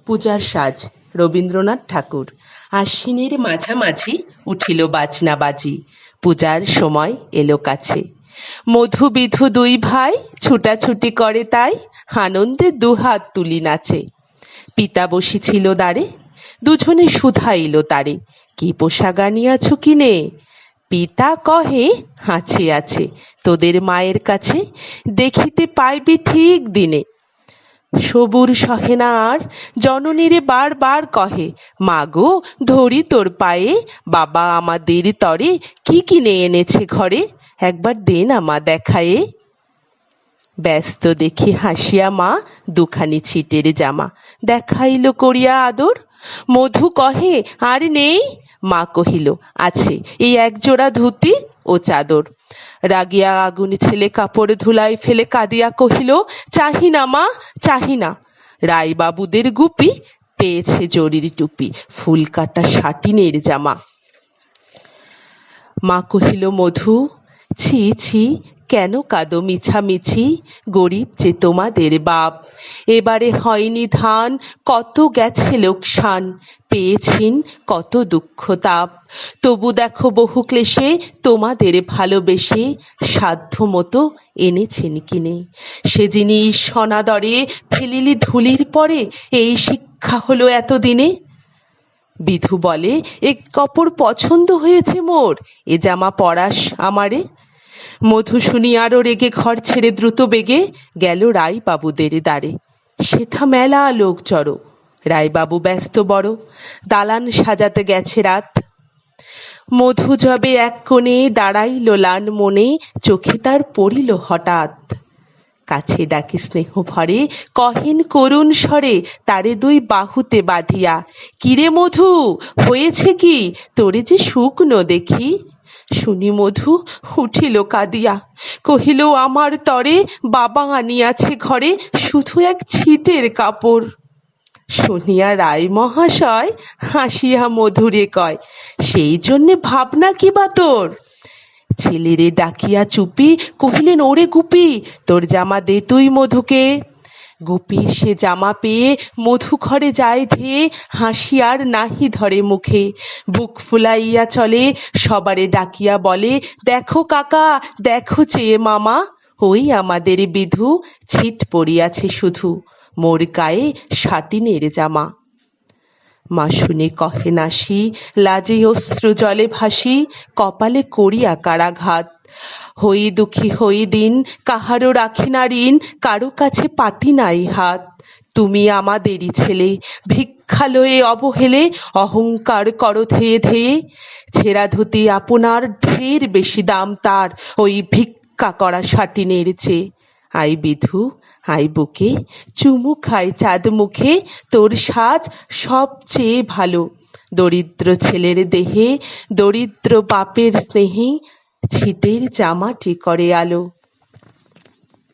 পূজার সাজ রবীন্দ্রনাথ ঠাকুর। আশ্বিনের মাঝামাঝি উঠিল বাজনা বাজি, পূজার সময় এলো কাছে। মধু বিধু দুই ভাই ছুটাছুটি করে তাই, আনন্দে দুহাত তুলি নাচে। পিতা বসিছিল দ্বারে, দুজনে শুধাইল তারে, কি পোশাক আনিয়াছ কিনে? পিতা কহে, আছে আছে তোদের মায়ের কাছে, দেখিতে পাইবি ঠিক দিনে। সবুর সহে না আর, জননীরে বার বার কহে, মাগো ধরি তোর পায়ে, বাবা আমাদের তরে কি কিনে এনেছে ঘরে, একবার দে না মা দেখায়ে। ব্যস্ত দেখি হাসিয়া মা দুখানি ছিটের জামা, দেখাইল করিয়া আদর। মধু কহে, আর নেই? মা কহিল, আছে এই একজোড়া ধুতি ও চাদর। রাগিয়া আগুনে ছেলে কাপড় ধুলায় ফেলে কাঁদিয়া কহিল, চাহি না মা, চাহি না। রায়বাবুদের গুপি পেয়েছে জরির টুপি, ফুল কাটা সাটিনের জামা। মা কহিল, মধু ছি ছি, কেন কাঁদো মিছামিছি, গরিব যে তোমাদের বাপ। এবারে হয়নি ধান, কত গেছে লোকসান, পেয়েছেন কত দুঃখ তাপ। তবু দেখো বহু ক্লেশে তোমাদের ভালোবেসে, সাধ্য মতো এনেছেন কিনে। সে জিনিস অনাদরে ফেলিলি ধুলির পরে, এই শিক্ষা হলো এতদিনে। বিধু বলে, এ কাপড় পছন্দ হয়েছে মোর, এ জামা পরাস আমারে। মধু শুনি আরো রেগে ঘর ছেড়ে দ্রুত বেগে গেল রায়বাবুদের দ্বারে। সেথা মেলা লোক জড়ো, রায়বাবু ব্যস্ত বড়, দালান সাজাতে গেছে রাত। মধু যবে এক কোণে দাঁড়াইল লান মনে, চোখে তার পড়িল হঠাৎ। কাছে ডাকি স্নেহ ভরে, কহেন করুণ স্বরে তারে দুই বাহুতে বাঁধিয়া, কিরে মধু হয়েছে কি, তোরে যে শুকনো দেখি। শুনি মধু উঠিল কাঁদিয়া, কহিল, আমার তরে বাবা আনিয়াছে ঘরে শুধু এক ছিটের কাপড়। শুনিয়া রায় মহাশয় হাসিয়া মধুরে কয়, সেই জন্যে ভাবনা কি বা তোর? ছেলেরে ডাকিয়া চুপি কহিলেন, ওরে গুপি, তোর জামা দে তুই মধুকে। গুপির সে জামা পেয়ে মধু ঘরে যায় ধেয়ে, হাসি আর নাহি ধরে মুখে। বুক ফুলাইয়া চলে, সবারে ডাকিয়া বলে, দেখো কাকা, দেখো চেয়ে মামা, ওই আমাদের বিধু, ছিট পড়িয়াছে শুধু, মোর গায়ে সাটিনের জামা। মা শুনে কহে নাসি, লাজে অশ্রু জলে ভাসি, কপালে করিয়া কারাঘাত। হই দুঃখী হই দিন, কাহারও রাখি না ঋণ, কারো কাছে পাতি নাই হাত। তুমি আমাদেরই ছেলে, ভিক্ষা লয়ে অবহেলে অহংকার করো ধেয়ে ধেয়ে। ছেঁড়া ধুতি আপনার ঢের বেশি দাম তার, ওই ভিক্ষা করা সাটিনের চেয়ে। আই বিধু আই বুকে, চুমু খাই চাঁদ মুখে, তোর সাজ সবচেয়ে ভালো। দরিদ্র ছেলের দেহে, দরিদ্র বাপের স্নেহে, ছিটের জামাটি করে আলো।